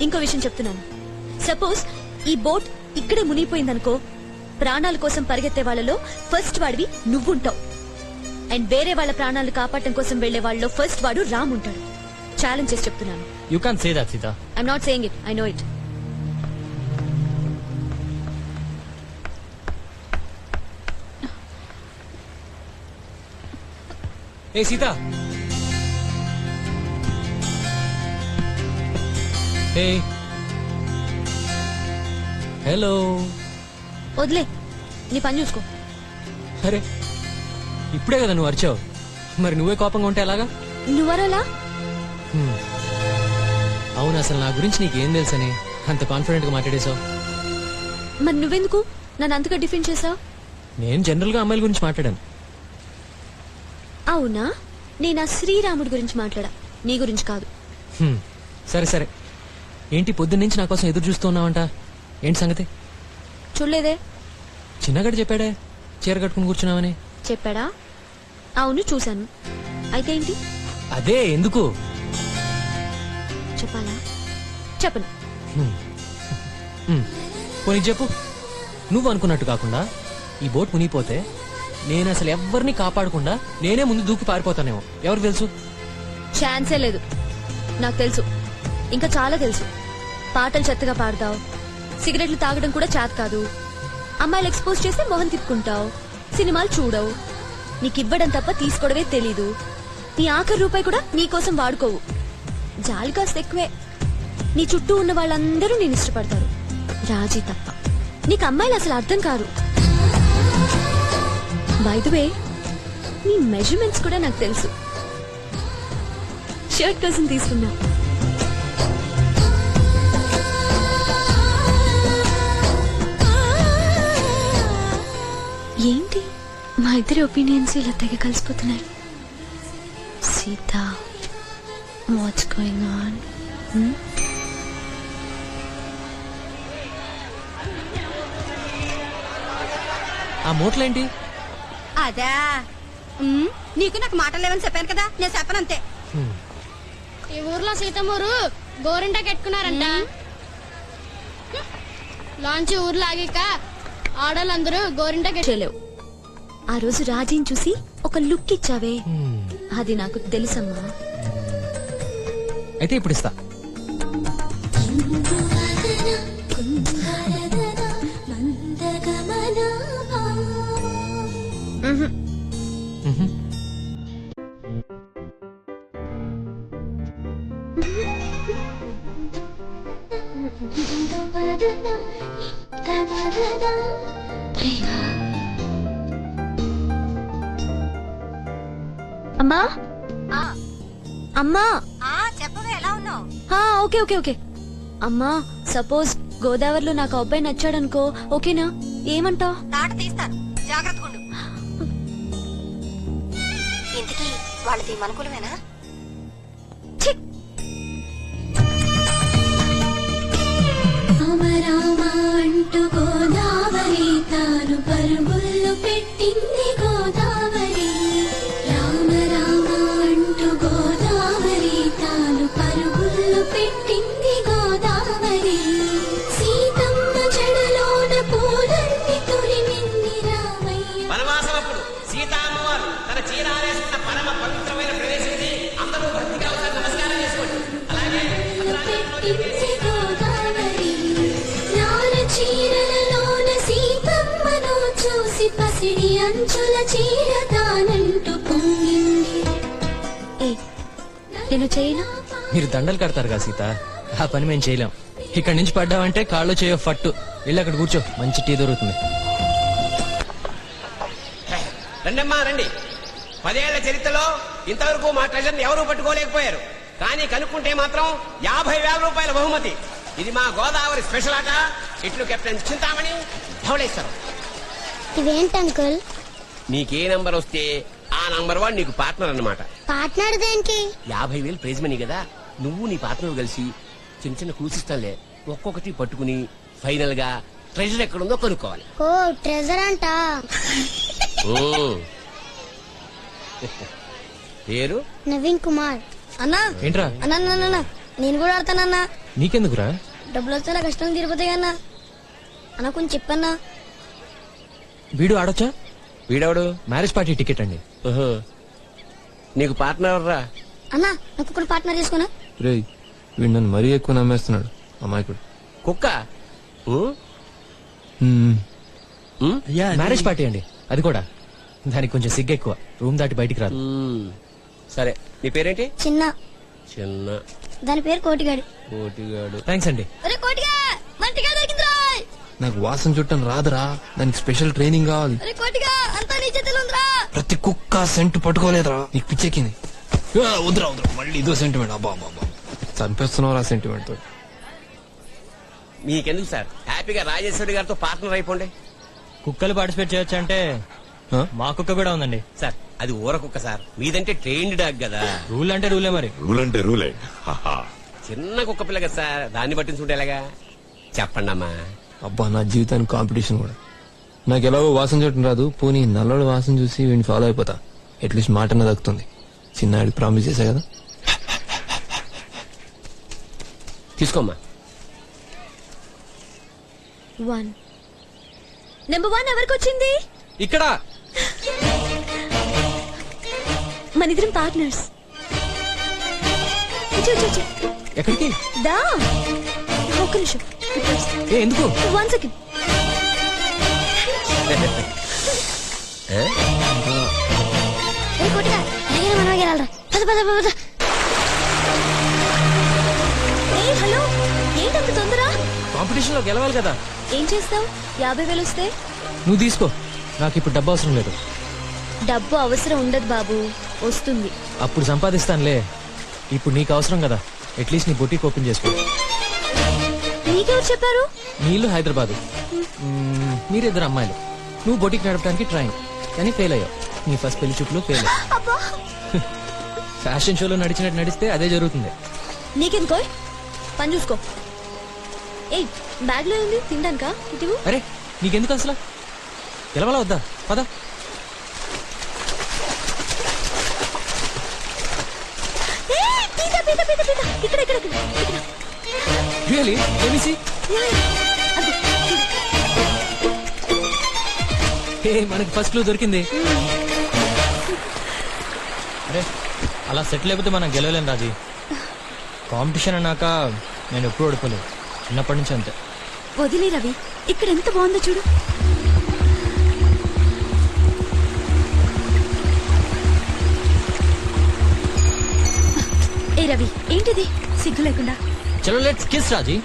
ఇంకో విషయం చెప్తున్నాను. సపోజ్ ఈ బోట్ ఇక్కడే మునిగిపోయిందనుకో, ప్రాణాల కోసం పరిగెత్తే వాళ్ళలో ఫస్ట్ వాడివి నువ్వుంటావు. అండ్ వేరే వాళ్ళ ప్రాణాలు కాపాడటం కోసం వెళ్లే వాళ్ళలో ఫస్ట్ వాడు రామ్ ఉంటాడు. ఛాలెంజ్ చేసి చెప్తున్నాను. You can't say that, Sita. I'm not saying it. I know it. Hey, Sita. Hey. Hello. వదిలే, నీ పని చూసుకో. అరే ఇప్పుడే కదా నువ్వు అరిచావు, మరి నువ్వే కోపంగా ఉంటే ఎలాగా? నువ్వరలా? అవును, అసలు నా గురించి నీకేం తెలుసని అంత కాన్ఫిడెంట్ గా మాట్లాడేశావు? మరి నువ్వెందుకు నన్ను అంతగా డిఫెండ్ చేసావు? నేను జనరల్ గా అమ్మాయిల గురించి మాట్లాడాను. అవునా? నేను ఆ శ్రీరాముడి గురించి మాట్లాడా, నీ గురించి కాదు. సరే సరే, ఏంటి పొద్దున్నుంచి నా కోసం ఎదురు చూస్తూ ఉన్నావంట? ఏంటి సంగతి? చూడలేదే. చిన్నగడ్డ చెప్పాడే చీర కట్టుకుని కూర్చున్నావని. చెప్పాడా? అవును, చూశాను. అయితే ఏంటి? అదే ఎందుకు చెప్పాలా? చెప్పను. పోనీ చెప్పు. నువ్వు అనుకున్నట్టు కాకుండా ఈ బోట్ మునిగిపోతే నేను అసలు ఎవరిని కాపాడకుండా నేనే ముందు దూకి పారిపోతానేమో. ఎవరు తెలుసు? ఛాన్సే లేదు. నాకు తెలుసు, ఇంకా చాలా తెలుసు. పాటలు చెత్తగా పాడతావు, సిగరెట్లు తాగడం కూడా చేత కాదు, అమ్మాయిలు ఎక్స్పోజ్ చేస్తే మొహం తిప్పుకుంటావు, సినిమాలు చూడవు, నీకివ్వడం తప్ప తీసుకోవడమే తెలీదు, నీ ఆఖరి రూపాయి కూడా నీకోసం వాడుకోవు, జాలి కాస్త ఎక్కువే, నీ చుట్టూ ఉన్న వాళ్ళందరూ నేను ఇష్టపడతారు, రాజీ తప్ప. నీకు అమ్మాయిలు అసలు అర్థం కాదు. బై ది వే, నీ మెజర్మెంట్స్ కూడా నాకు తెలుసు. షర్ట్ కోసం తీసుకున్నా. ఏంటి మా ఇద్దరి ఒపీనియన్స్ ఇలా తెగ కలిసిపోతున్నాయి? Sita, what's going on? ఆ మూటలేంటి? అదా, నీకు నాకు మాటలు లేవని చెప్పాను కదా, నేను చెప్పనంతే. ఈ ఊర్లో సీతమ్మూరు గోరింట కట్టుకున్నారంట. లాంచ్ ఊర్లో ఆగాక ఆడోళ్ళందరూ గోరింట చేయలేవు. ఆ రోజు రాజీని చూసి ఒక లుక్ ఇచ్చావే, అది నాకు తెలుసమ్మా. అయితే ఇప్పుడు ఇస్తా. అమ్మా, అమ్మా, చెప్పవే, ఎలా ఉన్నావు? Okay okay okay. అమ్మా, సపోజ్ గోదావరిలో నాకు అబ్బాయి నచ్చాడనుకో, ఓకేనా? ఏమంటావు? తాట తీస్తాను, జాగ్రత్తగా ఉండు. ఇంతకీ వాళ్ళది మనకులమేనా? అంటూ గోదావరి తాను పరుగుళ్ళు పెట్టింది గోదావరి. రామ రామ అంటూ గోదావరి తాను పరుగుళ్ళు పెట్టింది గోదావరి. సీతమ్మ జడలోన పూలన్నీ తురిమింది రామయ్య. వనవాసమప్పుడు సీతామ్మవారు తన చీరాలేసిన పరమ పవిత్రమైన ప్రదేశం ఇది. అందరూ భక్తిగా ఒకసారి నమస్కారం చేసుకోండి. అలాగే పెట్టింది గోదావరి. నార చీరలలోన సీతమ్మను చూసి పసిడి అంచుల చీర తానంటూ పొంగింది. నేను చేయనా? మీరు దండలు కడతారు కదా సీత, ఆ పని మేము చేయలేం. ఇక్కడి నుంచి పడ్డావంటే కాళ్ళు చేయో ఫట్టు. వెళ్ళి అక్కడ కూర్చో, మంచి టీ దొరుకుతుంది. రండమ్మా రండి. 10 ఏళ్ల చరిత్రలో ఇంతవరకు మా ట్రెజర్ని ఎవరూ పట్టుకోలేకపోయారు. కానీ కనుక్కుంటే మాత్రం 50,000 రూపాయల బహుమతి. ఇది మా గోదావరి స్పెషల్ ఆట. ఇట్లు కెప్టెన్ చింతామణి, ధవళేశ్వరం. ఇవేంటి అంకుల్? నీకే నంబర్ వస్తే ఆ నంబర్ వాడు నీకు పార్ట్నర్ అన్నమాట. పార్ట్నర్ దేనికి? 50,000 ప్రైజ్ మనీ కదా. నువ్వు నీ పార్ట్నర్ కలిసి చిన్న చిన్న క్లూస్ ఇస్తానులే, ఒక్కొక్కటి పట్టుకుని ఫైనల్ గా ట్రెజర్ ఎక్కడుందో కనుక్కోవాలి. ఓ ట్రెజర్ అంట. పేరు నవీన్ కుమార్. అన్నా ఏంట్రా? అన్నా నేను కూడా ఆడతానన్నా. నీకెందుకురా? డబ్బులు వస్తే నా కష్టం తీరిపోతాయి అన్నా. అన్న కొంచెం చెప్పన్నా. వీడు ఆడొచ్చా? వీడెవడు? మ్యారేజ్ పార్టీ టికెట్ అండి. ఓహో. నీకు పార్ట్నర్ ఎవర్రా? అన్నా నాకు ఒకటి పార్ట్నర్ చేసుకున్నా. రేయ్ వీడు నన్ను మరీ ఎక్కువ నమ్మేస్తున్నాడు అమాయకుడు. కుక్క. ఊ? హ్మ్. ఊ? మ్యారేజ్ పార్టీ అండి, అది కూడా. దానికి కొంచెం సిగ్గు ఎక్కువ, రూమ్ దాటి బయటికి రాదు. మ్మ్. సరే, నీ పేరేంటి? చిన్న చిన్న దాని పేరు కోటిగాడు. కోటిగాడు. థ్యాంక్స్ అండి. ఒరే కోటిగా మంటిగా దొరికిందిరా. నాకు వాసన చుట్టం రాదురా, దానికి స్పెషల్ ట్రైనింగ్ కావాలి. ఒరే కోటిగా అంతా నీ చేతిలో ఉందిరా. ప్రతి కుక్క సెంట్ పట్టుకోలేదురా, నీకు పిచ్చెక్కింది. వద్దురా వద్దురా, మళ్ళీ ఇదో సెంటిమెంట్. అబ్బా అబ్బా అబ్బా, చంపేస్తున్నావు ఆ సెంటిమెంట్ తో. మీకెందుకు సార్, హ్యాపీగా రాజేశ్వరి గారితో పార్ట్నర్ అయిపోండి. కుక్కలు పార్టిసిపేట్ చేయొచ్చు అంటే ఆ? మా కుక్క కూడా ఉందండి. సార్ అది ఊర కుక్క సార్, మీదంటే ట్రైన్డ్ డాగ్ కదా. రూల్ అంటే రూలే మరి. రూల్ అంటే రూలే. హాహా. చిన్న కుక్క పిల్ల కదా సార్, దాన్ని పట్టించుకుంటే ఎలాగా? చెప్పండి అమ్మా. అబ్బా నా జీవితానికి కాంపిటీషన్ కూడా. నాకు ఎలాగో వాసన చూడటం రాదు, పోనీ నల్లడు వాసన చూసి వీడిని ఫాలో అయిపోతా. అట్లీస్ట్ మాటన దక్కుతుంది. చిన్నాడికి ప్రామిస్ చేశా కదా. తీసుకోమ్మా. 1 నెంబర్ 1 ఎవరికి వచ్చింది? ఇక్కడ మనిద్దరం పార్ట్నర్స్. ఎక్కడికి? దా ఒక్క నిమిషం. ఏ ఎందుకు? 1 సెకండ్. ఒరే కోటిగా అలాగే మనం వెళ్ళాలరా. పద పద పద. ఏ హలో, ఏంటంత తొందర? కాంపిటీషన్ లో గెలవాలి కదా. ఏం చేస్తావు? 50,000 వస్తే? నువ్వు తీసుకో, నాకు ఇప్పుడు డబ్బు అవసరం లేదు. డబ్బు అవసరం ఉండదు బాబు, వస్తుంది. అప్పుడు సంపాదిస్తానులే, ఇప్పుడు నీకు అవసరం కదా. అట్లీస్ట్ నీ బొటీక్ ఓపెన్ చేసుకో. నీకెవరు చెప్పారు? నీ ఇల్లు హైదరాబాద్, మీరిద్దరు అమ్మాయిలు. నువ్వు బొటీక్ నడపడానికి ట్రైన్, కానీ ఫెయిల్ అయ్యావు. నీ ఫస్ట్ పెళ్లి చూపులు ఫెయిల్ అయ్యావు. ఫ్యాషన్ షోలో నడిచినట్టు నడిస్తే అదే జరుగుతుంది. నీకెందుకో పని చూసుకో. ఏయ్ బ్యాగ్ లో ఉంది తినడానికా? ఇటు అరే నీకెందుకు అసలు? గెలవాలా వద్దా? పద. ఇక్కడ ఇక్కడ ఇక్కడ. Really? Let me see. Hey మనకి ఫస్ట్ క్లూ దొరికింది. అరే అలా సెటిల్ అయిపోతే మనం గెలవలేం రాజీ. కాంపిటీషన్ అన్నాక నేను ఎప్పుడు ఓడిపోలేదు, చిన్నప్పటి నుంచి అంతే. వదిలే రవి, ఇక్కడ ఎంత బాగుందో చూడు. ఏ రవి, ఏంటిది సిగ్గు లేకుండా? చలో లెట్స్ కిస్ రాజీ.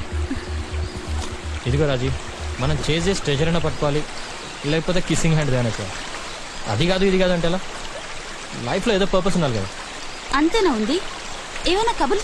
ఇదిగో రాజీ, మనం చేసే ట్రెజర్ అయినా పట్టుకోవాలి, లేకపోతే కిస్సింగ్ హ్యాండ్ దానికి. అది కాదు ఇది కాదు అంటే ఎలా? లైఫ్ లో ఏదో పర్పస్ ఉండాలి కదా. అంతేనా ఉంది? ఏమైనా కబుర్లు